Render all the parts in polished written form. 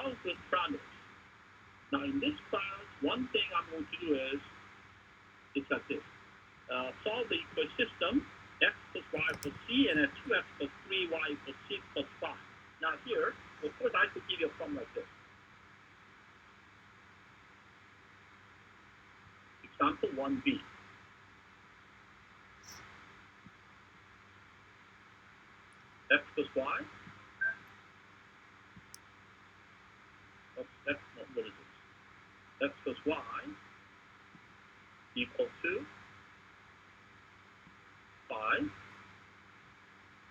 solve with parameters. Now in this class, one thing I'm going to do is, it's like this. Solve the equation system, x plus y plus c, and then 2x plus 3y equals c plus 5. Now here, of course, I could give you a problem like this. Example 1b. X plus y. What is this? X plus y equal to 5.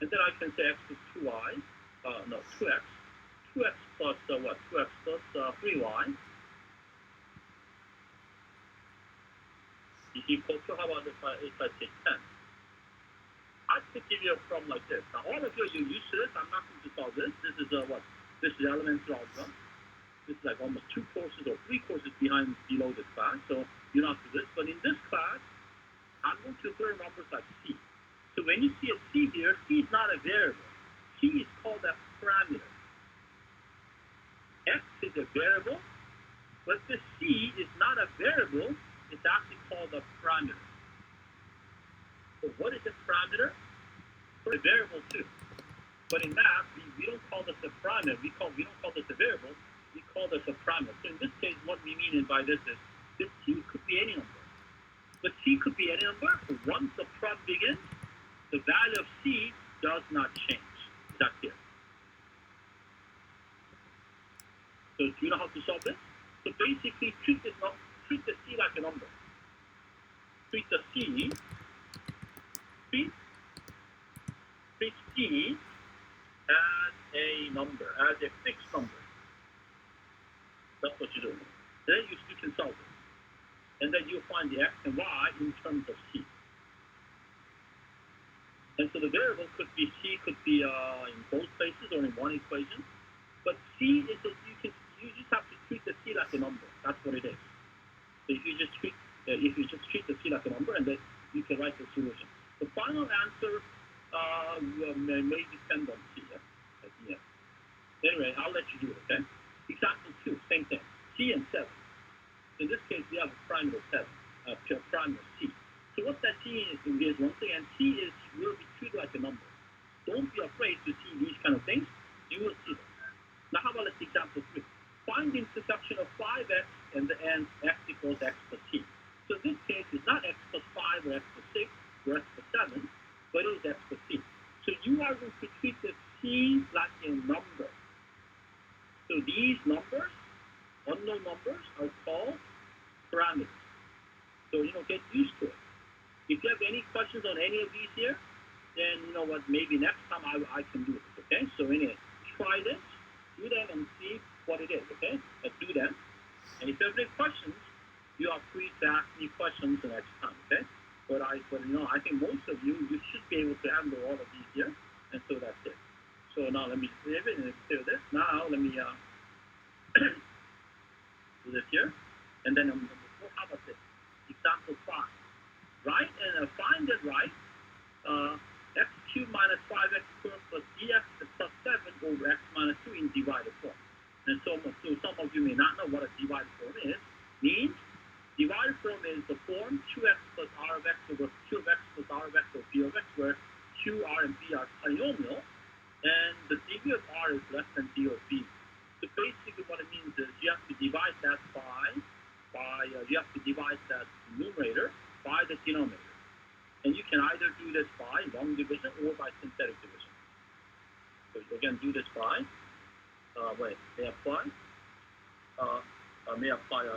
And then I can say x plus 2y, 2x. 2x plus what? 2x plus 3y is equal to, how about if I say 10? I could give you a problem like this. Now all of you are used to this. I'm not going to solve this. This is what? This is elementary algebra. This is like almost 2 courses or 3 courses below this class. So you don't have to do this. But in this class, I'm going to learn numbers like c. So when you see a c here, c is not a variable. C is called a parameter. X is a variable, but the c is not a variable. It's actually called a parameter. So what is a parameter? It's a variable too. But in math, we don't call this a parameter. We don't call this a variable. We call this a parameter. So in this case, what we mean by this is the c could be any number. The c could be any number. Once the prob begins, the value of c does not change. Is that clear? So do you know how to solve this? So basically, treat the c like a number. Treat the c, treat c as a number, as a fixed number. That's what you do. Then you can solve it. And then you find the x and y in terms of c. And so the variable could be c, could be in both places or in one equation. But c is you just have to treat the c like a number. That's what it is. So if you just treat the c like a number, and then you can write the solution. The final answer may depend on c. Yeah. Anyway, I'll let you do it. Okay. Example 2, same thing. C and 7. In this case, we have a parameter 7, parameter c. So what that c is once again, c will be treated like a number. Don't be afraid to see these kind of things. You will see them. Now, how about example 3? Find the intersection of 5x and the end x equals x plus c. So in this case, it's not x plus 5 or x plus 6 or x plus 7, but it is x plus c. So you are going to treat the c like a number. So these numbers, unknown numbers, are called parameters. So, get used to it. If you have any questions on any of these here, then you know what, maybe next time I can do this, okay? So anyway, try this, do them, and see what it is, okay? Do them. And if you have any questions, you are free to ask me questions the next time, okay? But I think most of you should be able to handle all of these here, and so that's it. So now let me save it and clear this. Now let me do this here, and then how about this? Example 5. Right, and find it right. X cubed minus 5x squared plus dx plus 7 over x minus 2 in divided form. And so some of you may not know what a divided form is. Means divided form is the form 2x plus r of x over q of x plus r of x over b of x, where q, r, and b are polynomial, and the degree of r is less than d of b. So basically what it means is you have to divide that you have to divide that numerator by the denominator. And you can either do this by long division or by synthetic division. So you again do this by, may apply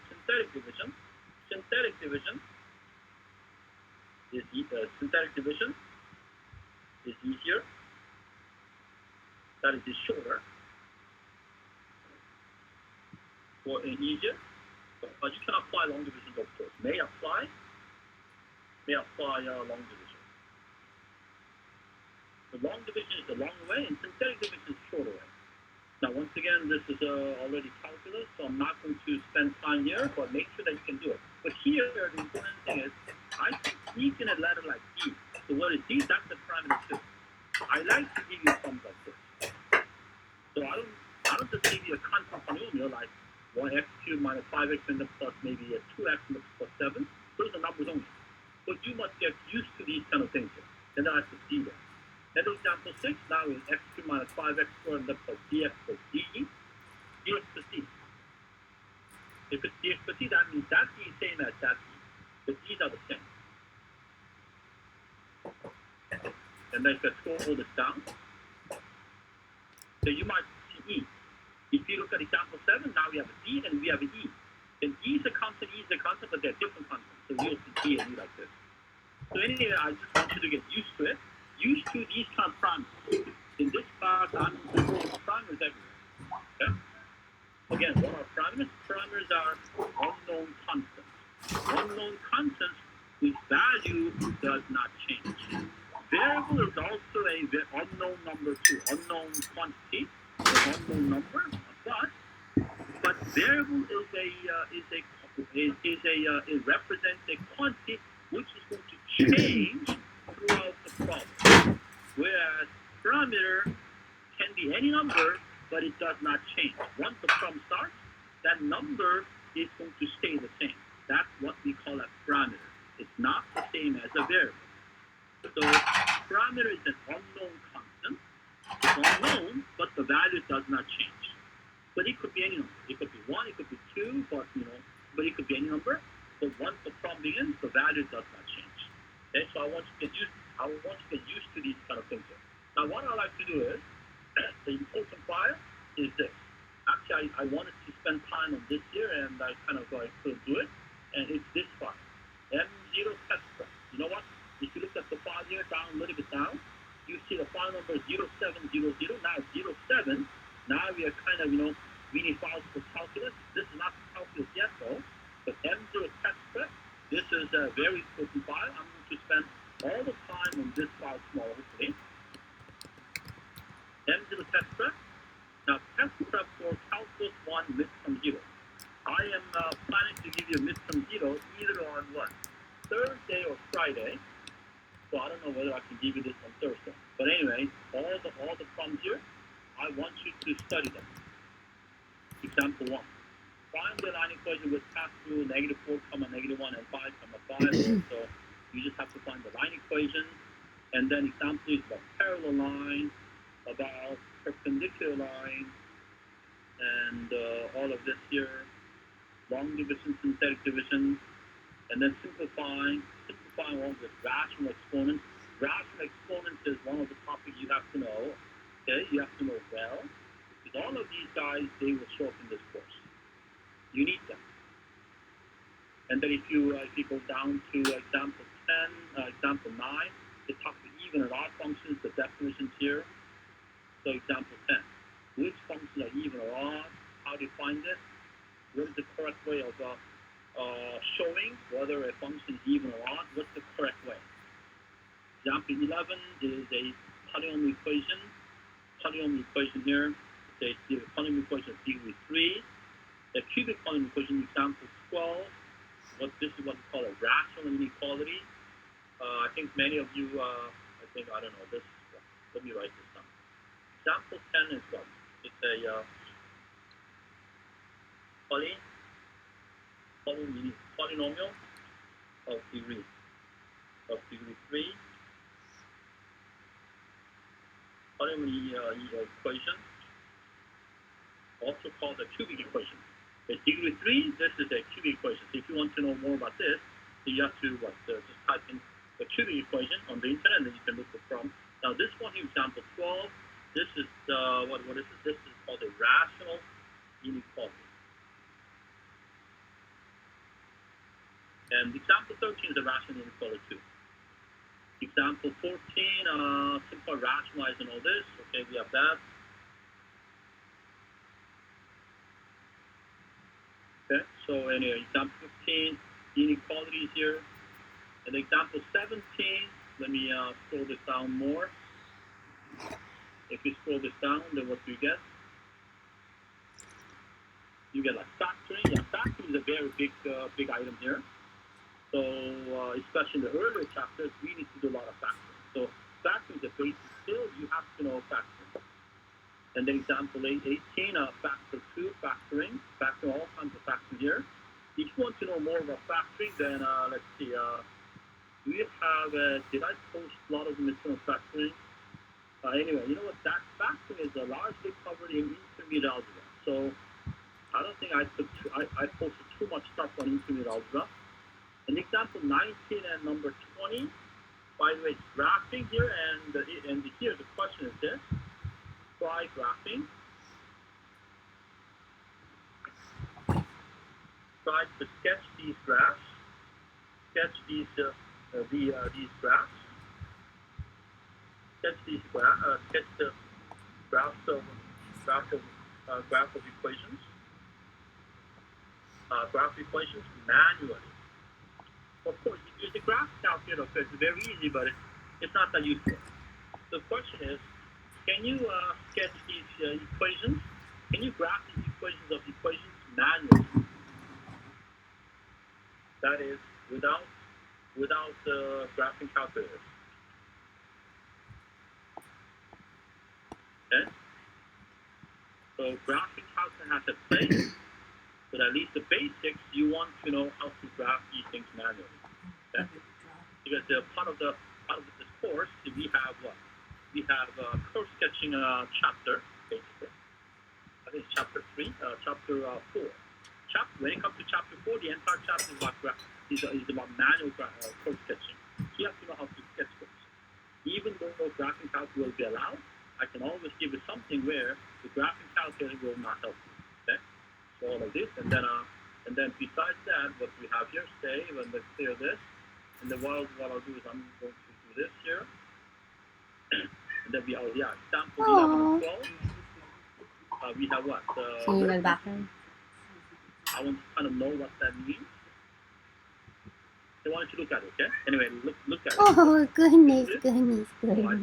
synthetic division. Synthetic division is easier. That is shorter or easier. But you can apply long division, of course. May apply long division. The long division is the long way, and synthetic division is the shorter way. Now, once again, this is already calculus, so I'm not going to spend time here, but make sure that you can do it. But here, the important thing is, I can sneak in a letter like D. So what is D? That's the parameter 2. I like to give you something like this. So I don't just give you a constant polynomial like 1x cubed minus 5x and then plus maybe a 2x and then plus 7. Those are numbers only. But you must get used to these kind of things here. And then I have to see them. And example 6, now is x cubed minus 5x squared and then plus dx plus d, dx plus d. If it's dx plus d, that means that d is same as that d. The d's are the same. And then if I scroll all this down, so you might see e. If you look at example 7, now we have a d and we have an e. And e is a constant, e is a constant, but they're different constants. So you'll see d and e like this. So anyway, I just want you to get used to it. Used to these kind of parameters. In this class, I'm going to parameters everywhere. Okay? Again, what are parameters? Parameters are unknown constants. Unknown constants whose value does not change. Variable is also a unknown number too. Unknown quantity, an unknown number, but variable it represents a quantity which is going to change throughout the problem. Whereas parameter can be any number, but it does not change. Once the problem starts, that number is going to stay the same. That's what we call a parameter. It's not the same as a variable. So parameter is an unknown constant. It's unknown, but the value does not change. But it could be any number. It could be 1, it could be 2, but it could be any number. But once the problem begins, the value does not change. Okay, so I want you to get used to these kind of things here. Now what I like to do is, the important file is this. Actually, I wanted to spend time on this here, and I kind of couldn't do it. And it's this file, M0 test prep. You know what? If you look at the file here, down a little bit down, you see the file number 0700. Now it's 07. Now we are kind of, reading files for calculus. This is not calculus yet, though. But M0 test prep, this is a very important file. I'm going to spend all the time on this file tomorrow, hopefully. M0 test prep. Now, test prep for calculus 1 midterm 0. I am planning to give you a midterm 0 either on what? Thursday or Friday. So I don't know whether I can give you this on Thursday. But anyway, all the problems here, I want you to study them. Example 1. Find the line equation with path through -4, -1, and 5, 5. So you just have to find the line equation. And then example is about parallel line, about perpendicular line, and all of this here, long division, synthetic division, and then simplifying all with rational exponents. Rational exponents is one of the topics you have to know. Okay, you have to know well, because all of these guys, they will show up in this course. You need them. And then if you go down to example 10, example 9, it talks about even and odd functions, the definitions here. So example 10, which functions are even or odd? How do you find it? What is the correct way of showing whether a function is even or odd? What's the correct way? Example 11 is a polynomial equation. Polynomial equation here, the polynomial equation of degree 3. The cubic polynomial equation, example 12. This is what we call a rational inequality. I think many of you, I don't know this. Let me write this down. Example 10 is what? It's a polynomial of degree 3. Polynomial equation, also called the cubic equation. The degree 3, this is a cubic equation. So if you want to know more about this, you have to just type in the cubic equation on the internet, and then you can look for from. Now this one here, example 12, this is what is it? This is called a rational inequality. And example 13 is a rational inequality too. Example 14, simple rationalizing all this. Okay, we have that. Okay, so anyway, example 15, inequalities here. And example 17, let me scroll this down more. If you scroll this down, then what do you get? You get like factoring. Yeah, factoring is a very big item here. So especially in the earlier chapters, we need to do a lot of factoring. So factoring is a basic skill. You have to know factoring. And then example 18, factor 2, factoring all kinds of factoring here. If you want to know more about factoring, then let's see, do you have, did I post a lot of material factoring? Anyway, you know what, that factoring is largely covered in intermediate algebra. So I don't think I posted too much stuff on intermediate algebra. And example 19 and number 20, by the way, it's graphing here, and here the question is this. Try graphing. Try to sketch these graphs. Sketch these graphs. Sketch the graphs of equations. Graph equations manually. Of course, you use the graph calculator. It's very easy, but it's not that useful. The question is, can you sketch these equations? Can you graph these equations manually? That is, without graphing calculators. Okay? So graphing calculator has a place, but at least the basics, you want to know how to graph these things manually. Okay? Because part of this course, we have what? We have curve sketching chapter, basically. I think it's chapter 3, chapter 4. When it comes to chapter 4, the entire chapter is about manual curve sketching. So you have to know how to sketch those. Even though graphing calculator will be allowed, I can always give you something where the graphing calculator will not help you. Okay? So all of this, and then besides that, what we have here, say, when let's clear this, and then what I'll do is I'm going to do this here, and then we have example 11 and 12. We have what? Can you go to the bathroom? I want to kind of know what that means. I want you to look at it, okay? Anyway, look at it. Oh, goodness. So I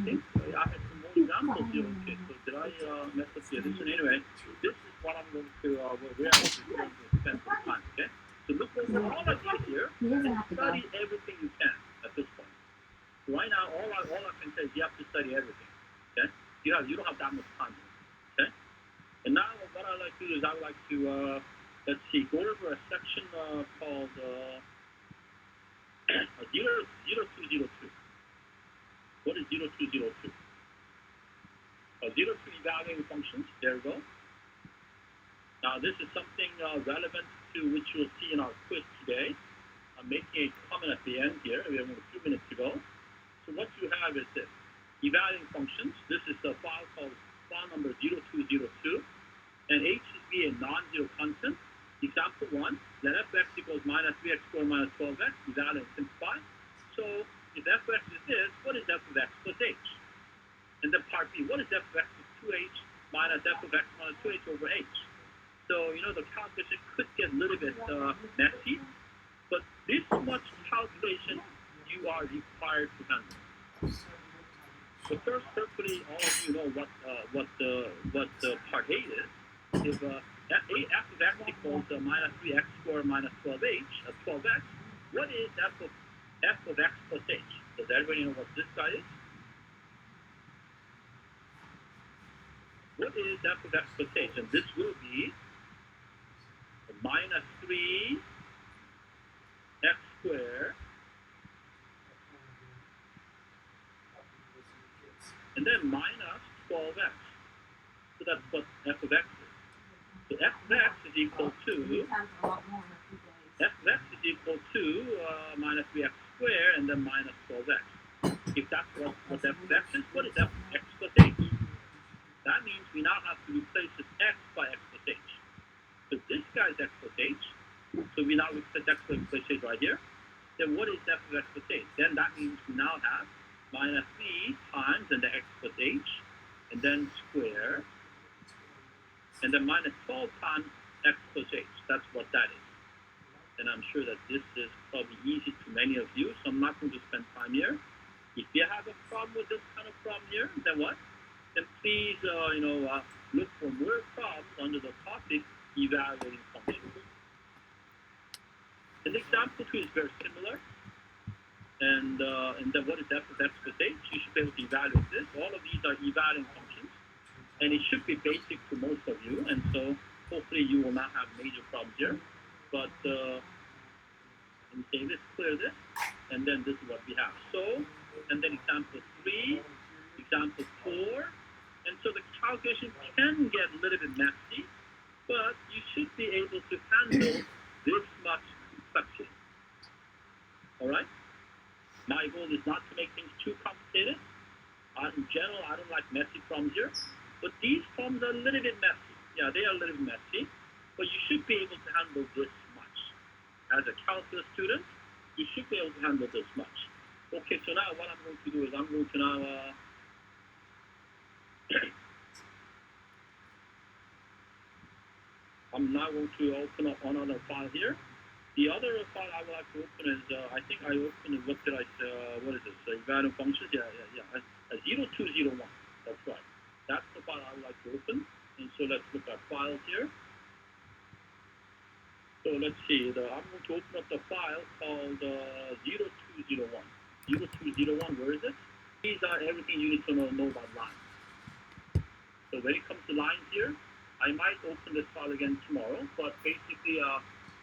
think I had some more examples here, okay? So did I mess up the addition? Anyway, this is what I'm going to, where I'm going to spend some time, okay? So look over all of these here and study everything you can at this point. So right now, all I can say is you have to study everything, okay? You don't have that much time, okay? And now what I like to do is I would like to, let's see, go over a section called 0202. What is 0202? 02 evaluating functions. There we go. Now this is something relevant to which you'll see in our quiz today. I'm making a comment at the end here. We have a few minutes to go. So what you have is this. Evaluating functions. This is a file called file number 0202. And h should be a non-zero constant. Example 1, let f(x) equals minus 3x squared minus 12x. Evaluate and simplify. So if f(x) is this, what is f of x plus h? And then part B, what is f of x plus 2h minus f of x minus 2h over h? So, the calculation could get a little bit messy, but this much calculation you are required to handle. So first, hopefully, all of you know what part A is. If f of x equals minus 3x squared minus 12x, what is f of x plus h? Does everybody know what this guy is? What is f of x plus h? And this will be minus 3x squared, and then minus 12x. So that's what f of x is. So f of x is equal to minus 3x squared and then minus 12x. If that's what f of x is, what is f of x plus h? That means we now have to replace this x by x plus h. So this guy is x plus h. So we now replace x plus h right here. Then what is f of x plus h? Then that means we now have minus 3 times and the x plus h, and then square, and then minus 12 times x plus h. That's what that is. And I'm sure that this is probably easy to many of you, so I'm not going to spend time here. If you have a problem with this kind of problem here, then what? Then please, look for more problems under the topic evaluating functions. And example 2 is very similar. And then what is f of x plus h? You should be able to evaluate this. All of these are evaluating functions. and it should be basic to most of you, and so hopefully you will not have major problems here. But let me say this, clear this, and then this is what we have. So, and then example 3, example 4, and so the calculation can get a little bit messy, but you should be able to handle this much complexity. All right? My goal is not to make things too complicated. In general, I don't like messy problems here, but these problems are a little bit messy. Yeah, they are a little bit messy, but you should be able to handle this much. As a calculus student, you should be able to handle this much. Okay, so now what I'm going to do is I'm going to now I'm now going to open up another file here. The other file I would like to open is, I think I opened, what did I say, what is this, invariant functions? Yeah, 0201, that's right. That's the file I would like to open. And so let's look at files here. So let's see, I'm going to open up the file called 0201. 0201, where is it? These are everything you need to know about lines. So when it comes to lines here, I might open this file again tomorrow, but basically,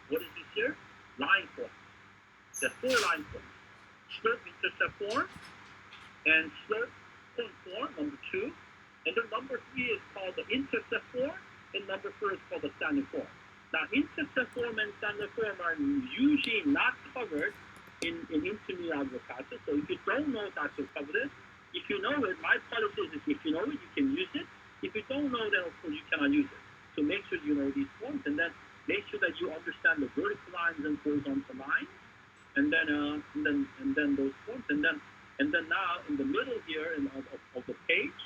what is this here? Line forms. There are 4 line forms. Slope intercept form, and slope point form, number 2. And then number 3 is called the intercept form, and number 4 is called the standard form. Now, intercept form and standard form are usually not covered in intermediate algebra classes. So if you don't know that to cover this, if you know it, my policy is if you know it, you can use it. If you don't know, then of course you cannot use it. So make sure you know these forms, and then make sure that you understand the vertical lines and horizontal lines, and then those forms, and then now in the middle here of the page,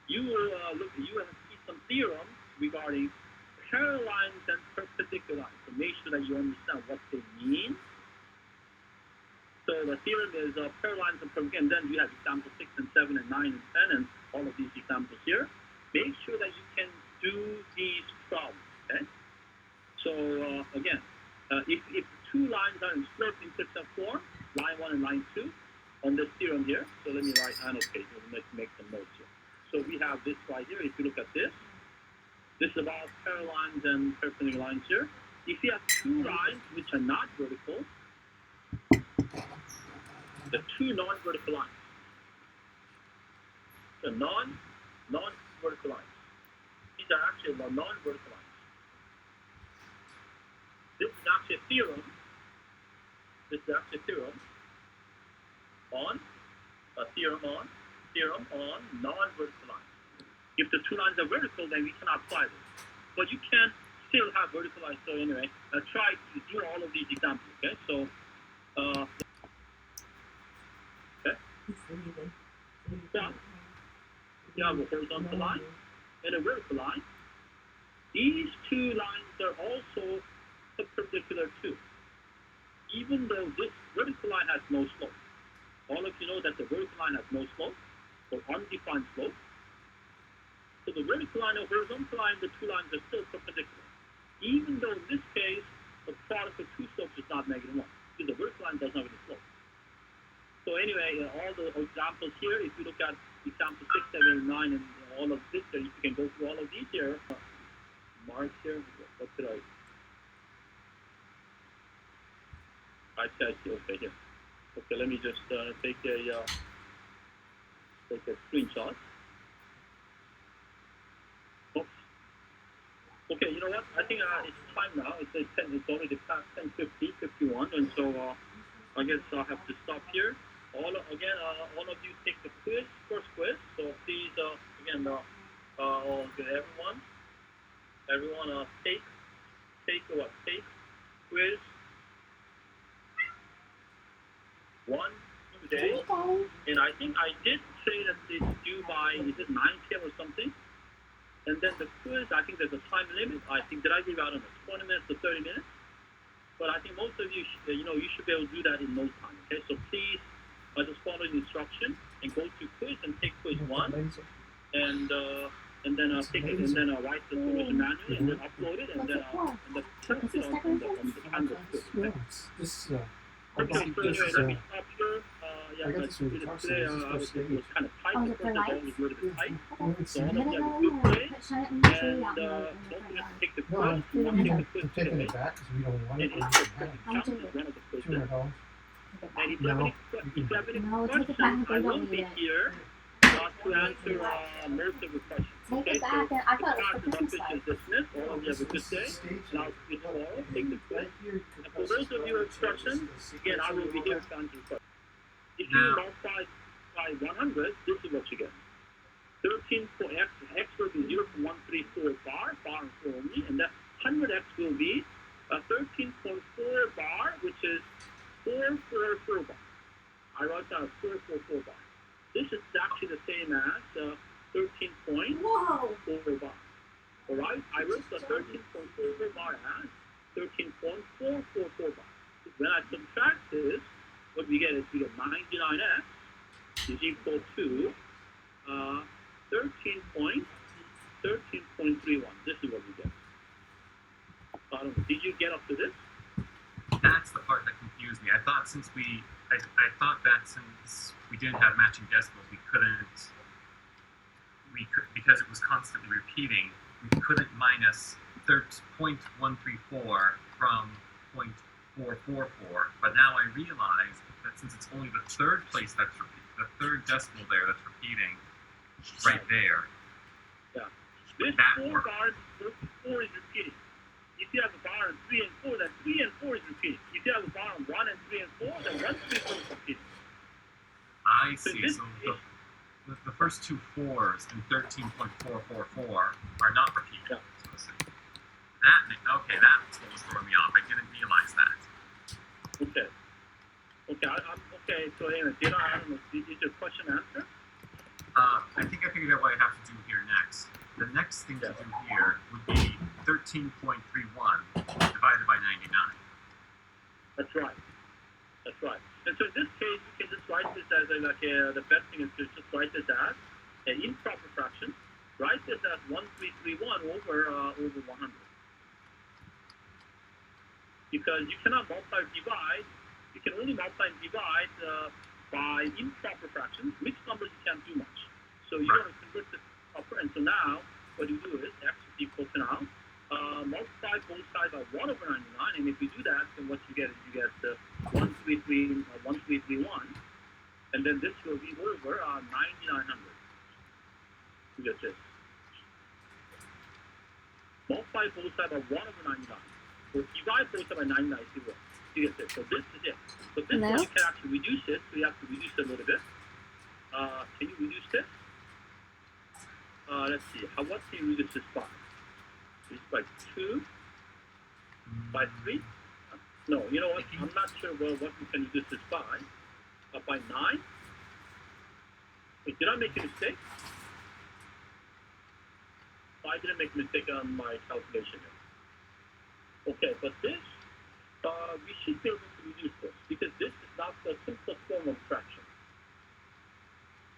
you will you will see some theorems regarding parallel lines and perpendicular lines. So make sure that you understand what they mean. So the theorem is parallel lines and perpendicular, and then you have examples 6 and 7 and 9 and 10 and all of these examples here. Make sure that you can do these problems, okay? So again, if 2 lines are in slope intercept form, line 1 and line 2, on this theorem here, so let me annotate, let's make some notes here. So we have this right here. If you look at this is about parallel lines and perpendicular lines here. If you have 2 lines which are not vertical, the 2 non-vertical lines, the non-vertical lines. These are actually non-vertical lines. This is actually a theorem. This is actually a theorem on non-vertical lines. If the 2 lines are vertical, then we cannot apply this. But you can still have vertical lines. So anyway, try to do all of these examples. Okay, so okay. Yeah. You have a horizontal line and a vertical line. These 2 lines are also perpendicular too, even though this vertical line has no slope. All of you know that the vertical line has no slope, or undefined slope. So the vertical line and horizontal line, the 2 lines are still perpendicular, even though in this case the product of 2 slopes is not -1, because the vertical line doesn't have any slope. So anyway, all the examples here, if you look at example 6, 7, and 9, and all of this, you can go through all of these here. Mark here, what did I see, okay, here. Okay, let me just take a screenshot. Oops. Okay, you know what? I think it's time now. It's already past 10:50, 51, and so I guess I'll have to stop here. All of you take the first quiz. So please, again, everyone, take quiz 1 today. And I think I did say that it's due by, is it 9 p.m. or something? And then the quiz, I think there's a time limit. I think, did I give out 20 minutes to 30 minutes? But I think most of you, you should be able to do that in no time. Okay, so please just follow the instruction and go to quiz and take quiz 1, and then take it, and then write the solution manually, and then upload it, and then test it on the Canvas quiz. Okay, so anyway, let me stop here. yeah, I got but this from today Tucson. This is I was, supposed it was kind of tight. Oh, The the first ball lights? was a little bit tight. I haven't So seen all of it. you have a good play. Shine it in the tree And out in the don't front forget yard. to take the No, quiz. You want to take the quiz I'm taking today. it back because we don't want And it. each Or of you can the have it. counts is one of the quizzes. $200. And if you have No. any No, take it questions, back. I We will don't be need it. here to answer most of the questions. Take Okay, it back. so I the thought it class was is for Christmas officially lights. dismissed. All of you have a good day. And I'll see you tomorrow. Take the quiz. And for those of you with questions, again, I will be here to answer questions. If you multiply by 100, this is what you get. 13 for x will be 0.134 bar and 4 only, and that 100x will be 13.4 bar, which is 444 bar. I wrote down 444 bar. This is actually the same as 13.4 bar. Alright, I wrote the 13.4 bar as 13.444 bar. When I subtract this, what we get is we get 99x is equal to 13.31. This is what we get. Did you get up to this? That's the part that confused me. I thought I thought that since we didn't have matching decimals, we could because it was constantly repeating, we couldn't minus 0.134 from 0.444. But now I realize that since it's only the third place the third decimal there that's repeating, right there. Yeah. This that 4 bar, 4 is repeating. If you have a bar on 3 and 4, then 3 and 4 is repeating. If you have a bar on 1 and 3 and 4, then 1, 3, 4 is repeating. I see. So the first two 4s in 13.444 are not repeating. Yeah. Okay, that's what was throwing me off. I didn't realize that. Okay. Okay, so anyway, I don't know, is your question answered? I think I figured out what I have to do here next. The next thing to do here would be 13.31 divided by 99. That's right. And so in this case, you can just write this as the best thing is to just write this as an improper fraction. Write this as 1331 over 100. Because you cannot multiply or divide. You can only multiply and divide by improper fractions. Mixed numbers you can't do much. So you want to convert this proper. And so now what you do is x is equal to now multiply both sides by 1 over 99. And if you do that, then what you get is you get 1331. And then this will be over 9900. You get this. Multiply both sides by 1 over 99. So divide both sides by 99 is 0. You get this. So this is it. So this one you can actually reduce it. So you have to reduce it a little bit. Can you reduce this? Let's see. What can you reduce this by? It's by 2, by 3. No, you know what? I'm not sure what we can reduce this by. By 9. Wait, did I make a mistake? I didn't make a mistake on my calculation here. Okay, but this, we should be able to reduce this because this is not the simplest form of fraction.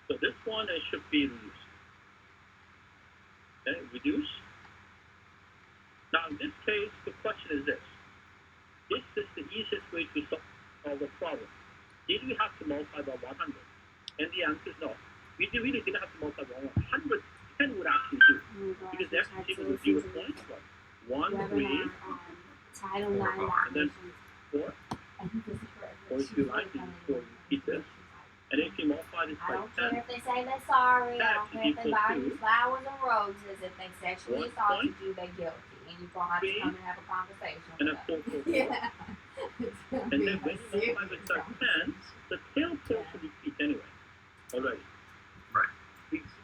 So this one should be reduced. Okay, reduce. Now in this case, the question is this. Is this the easiest way to solve the problem? Did we have to multiply by 100? And the answer is no. We really didn't have to multiply by 100. 10 would actually do. Because x is equal to 0 point, what? 1, 3, Title 9 and then 4. Or if you like, you can repeat this. And if you multiply this I by don't 10, care if they say they're sorry. I don't That's care if they equal buy to you flowers and roses. If they sexually 1 assaulted point, you, they're guilty. And you're going to have to come and have a conversation and with a them. 4, 4, 4. Yeah. And then when you multiply this by 10, the tail portion repeats anyway, already. Right.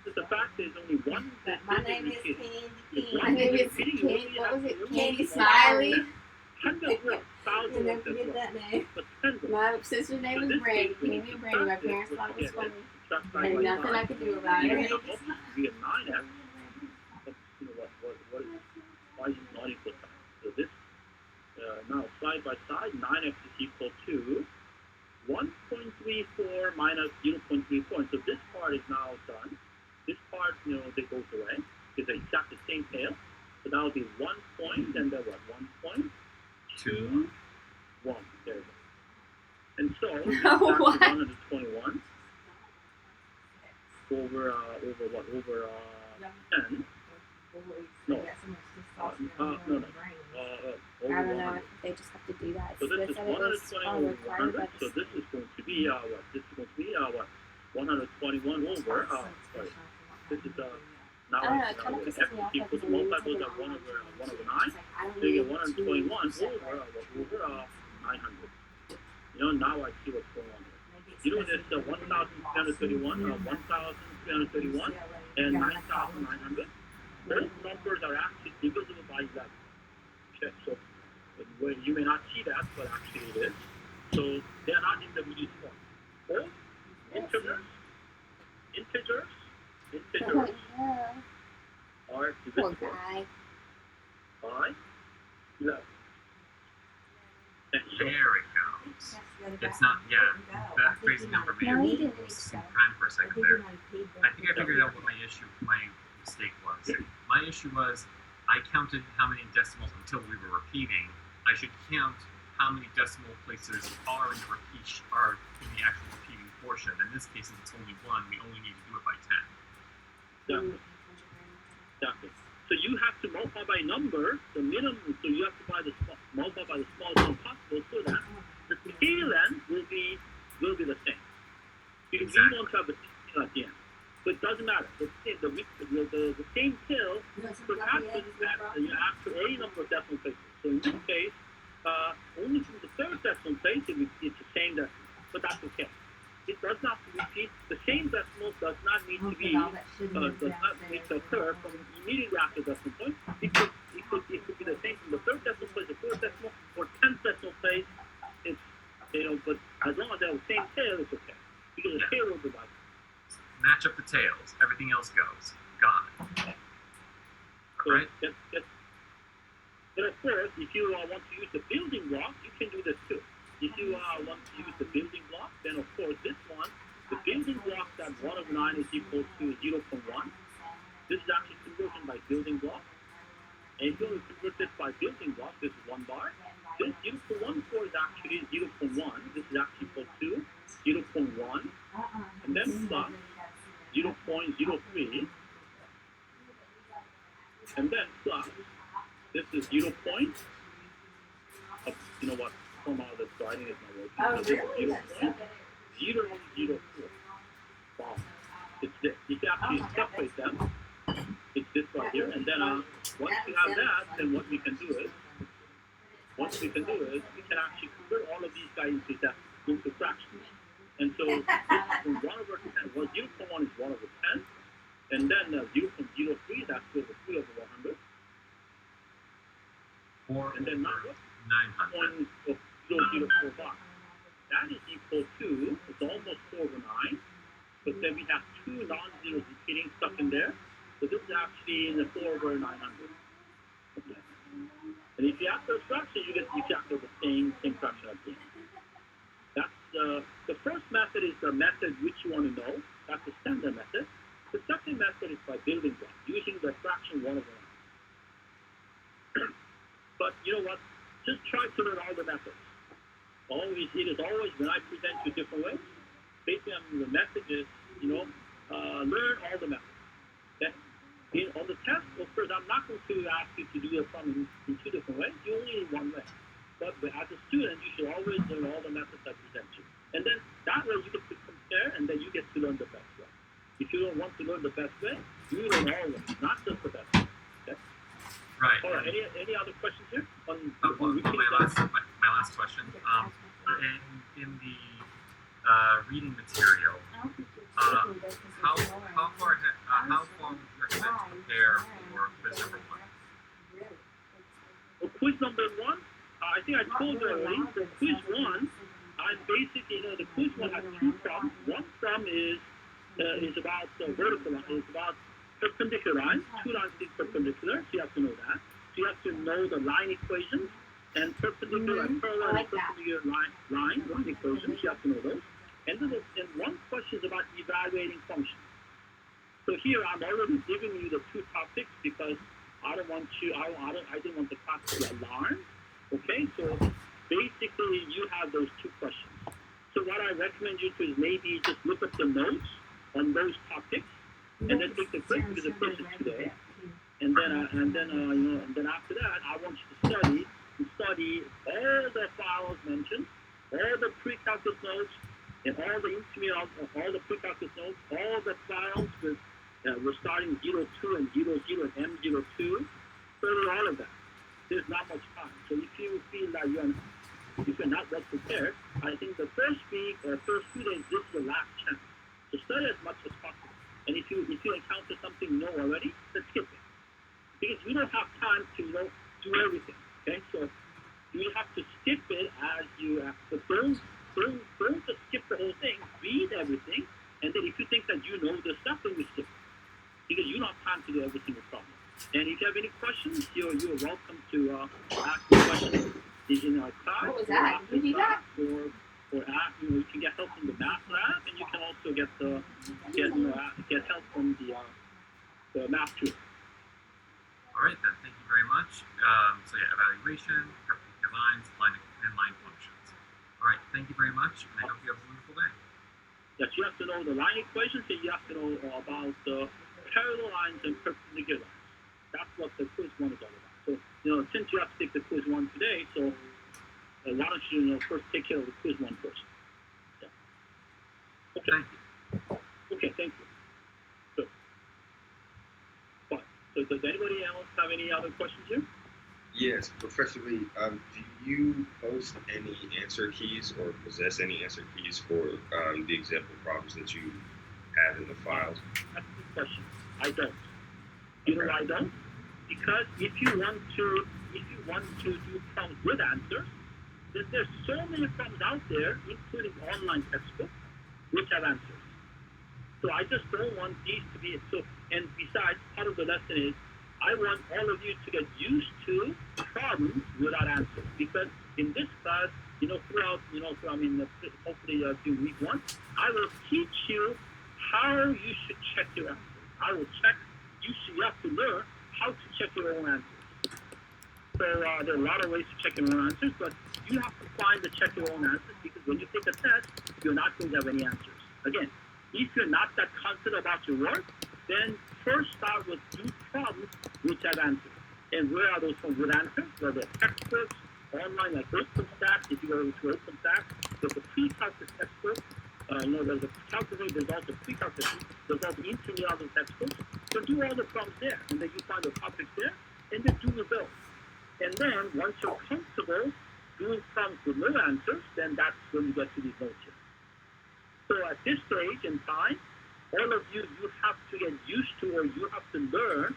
The fact is only one My name is repeating. Candy. If My one name is is repeating, you Candy. only What have was to it? Candy multiply Smiley. 100 words, 1,000 You'll words never as forget well. that name. But 10 words. My sister's name So was this Brandy. case, when you Candy and Brandy. My parents thought it was funny. There's There's nothing I could do about it. Be a 9x. But you know what is, why is it not equal to? So this, now side by side, 9x is equal to 1.34 minus 0.34. And so this part is now done. This part, they goes away. It's exactly the same tail. So that will be 1 point and then what? 1.21. There you go. And so this is actually What? 121 over what? Over 10. No. No. I Over don't know 100. if they just have to do that. So this They is said it was 120 all over required 100. by So the this is going to be what? This is going to be what? 121 over. Sorry. This is now I don't know, it kind of the pisses me off equals because when you multiples take of it 1 on over 1 over 9. it's like, I don't So you get need 121 two over separate. 900. You know, now I see what's going on here. You know, there's 1,331, 1,331, and 9,900. Those numbers are actually divisible by 11. Okay, so you may not see that, but actually it is. So they are not in the reduced form. Both integers are Poor divisible guy. by 11. And so, There it goes. It's not, yeah, that crazy number made No, he me didn't lose need some to. time for a second there. I think I figured out what my mistake was. My issue was I counted how many decimals until we were repeating. I should count how many decimal places are in the actual repeating portion. In this case, since it's only 1, we only need to do it by 10. Exactly. So you have to multiply by number, the minimum, so you have to multiply by the smallest number possible so that the tail end will be the same. Because you want to have the tail at the end. So it doesn't matter. The same tail could happen after any number of decimal places. So in this case, only from the third decimal place it's the same decimal. But that's okay. It does not repeat. The same decimal does not need to be occur from immediately after decimal point. It could be the same from the third decimal place, the fourth decimal, or 10th decimal place. It's but as long as they have the same tail, it's okay because the tail will be like match up the tails. Everything else goes. Got it. All right. But of course, if you want to use the building block, you can do this too. If you want to use the building block, then of course this one, the building block that 1 over 9 is equal to 0.1. This is actually conversion by building block. And if you want to convert this by building block, this is 1 bar. This 0.14 is actually 0.1. This is actually equal to 0.1. And then plus 0.03. And then plus, this is 0. You know what? Somehow the writing is not working. Oh, So really? this is 0.004. Wow. It's this. You can actually separate them. It's this right here. And then once you have that, then what we can do is we can actually convert all of these guys into fractions. And so from 1 over 10, well, 0.1 is 1 over 10. And then 0.03, that's over 3 over 100. And then 900. 0.004. That is equal to, it's almost 4 over 9. But then we have 2 non-zeros repeating stuck in there. So this is actually in the 4 over 900. Okay. And if you add those fractions, you get exactly the same fraction at the end. That's the first method is the method which you want to know. That's the standard method. The second method is by building block, using the fraction 1 over 9. But you know what? Just try to learn all the methods. It is always when I present you different ways. Basically, the message is, learn all the methods. Okay? On the test, of course, I'm not going to ask you to do the problem in 2 different ways. You only need 1 way. But as a student, you should always learn all the methods I present you. And then that way you get to compare, and then you get to learn the best way. If you don't want to learn the best way, you learn all ways, not just the best way. Okay? Right. All right. Any other questions here? My last question. In the reading material, how far would you recommend to prepare for quiz number 1? Well, quiz number 1, I think I told you already. For quiz 1, I'm basically, the quiz 1 has 2 problems. One problem is about vertical line. It's about perpendicular lines. 2 lines being perpendicular, so you have to know that. So you have to know the line equations and perpendicular and parallel and perpendicular line equations. You have to know those. And then one question is about evaluating functions. So here I'm already giving you the 2 topics because I didn't want the class to be alarmed. Okay, so basically you have those 2 questions. recommend you to maybe just look up the notes on those topics and then take the quiz because the quiz is today. And then after that, I want you to study all the files mentioned, all the pre-calculus notes, and all the intermediate, all the pre-calculus notes, all the files with we're starting 02 and 00 and M02, study all of that. There's not much time. So if you feel like if you're not well prepared, I think the first week or first 2 days, this is the last chance. So study as much as possible. And if you encounter something you know already, then skip it. Because you don't have time to do everything. Okay, so you have to skip it as you but don't just skip the whole thing. Read everything, and then if you think that you know the stuff, then you skip it. Because you don't have time to do every single problem. And if you have any questions, you're welcome to ask the questions in our class. What was that? Did you do that? Or ask, you can get help from the math lab, and you can also get help from the math tutor. All right, then. Thank you very much. So yeah, evaluation, perpendicular lines, line functions. All right, thank you very much, and I hope you have a wonderful day. Yes, you have to know the line equations, and you have to know about the parallel lines and perpendicular lines. That's what the quiz 1 is all about. So, since you have to take the quiz 1 today, so why don't you, first take care of the quiz 1 first. Yeah. Okay. Thank you. Okay, thank you. Good. Fine. So does anybody else have any other questions here? Yes, Professor Lee, do you post any answer keys or possess any answer keys for the example problems that you have in the files? That's a good question. I don't. You know why I don't? Because if you want to do problems with answers, then there's so many problems out there, including online textbooks, which have answers. So I just don't want these to be so. And besides, part of the lesson is I want all of you to get used to problems without answers. Because in this class, throughout, hopefully during week 1, I will teach you how you should check your answers. I will check. You have to learn how to check your own answers. So there are a lot of ways to check your own answers, but you have to find the check your own answers because when you take a test, you're not going to have any answers. Again, if you're not that confident about your work, then first start with do problems which have answers. And where are those ones with answers? Well, the textbooks, online like OpenStack, if you go to OpenStack, there's a pre-calculus textbook. There's a calculus, there's also pre-calculus, there's also intermediate textbooks. So do all the problems there, and then you find the topics there, and then do the bill. And then once you're comfortable doing problems with no answers, then that's when you get to these notes here. So at this stage in time, all of you have to get used to, or you have to learn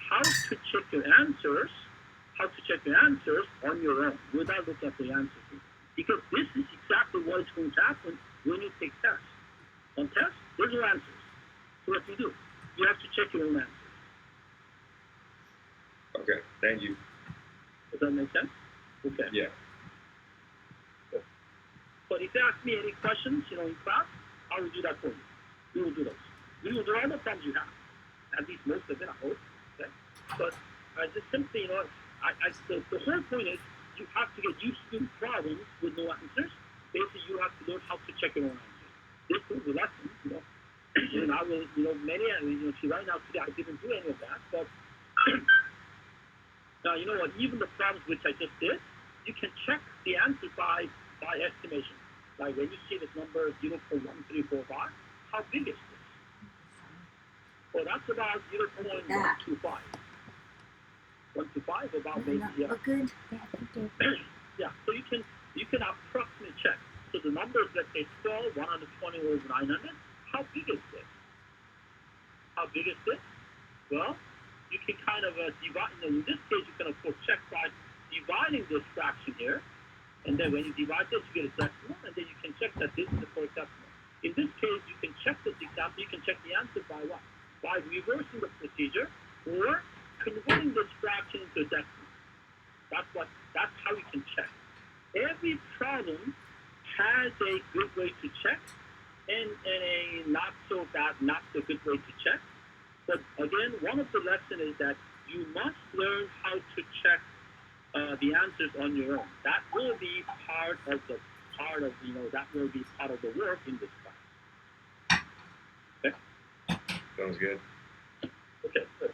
how to check your answers, on your own without looking at the answers. Because this is exactly what is going to happen when you take tests. On tests, there's no answers. So what do? You have to check your own answers. Okay, thank you. Does that make sense? Okay. Yeah. Good. But if you ask me any questions, in class, I will do that for you. We will do those. We will do all the problems you have. At least most of it, I hope. Okay? But just simply, the whole point is you have to get used to problems with no answers. Basically, you have to learn how to check your own answers. This was the lesson, and I will, see, right now today I didn't do any of that, but now you know what? Even the problems which I just did, you can check the answer by estimation. Like when you see this number 0.1345, how big is this? Well, that's about 0.125. 125, about maybe good. Yeah. So you can approximately check. So the number is, let's say 12, 120 over 900. How big is this? How big is this? Well, you can kind of divide. In this case, you can of course check by dividing this fraction here, and then when you divide this, you get a decimal, and then you can check that this is the correct decimal. In this case, you can check this example. You can check the answer by what? By reversing the procedure or converting this fraction into a decimal. That's how you can check. Every problem has a good way to check and a not so good way to check. But again, one of the lessons is that you must learn how to check the answers on your own. That will be part of the part of, that will be part of the work in this class. Sounds good. Okay, good.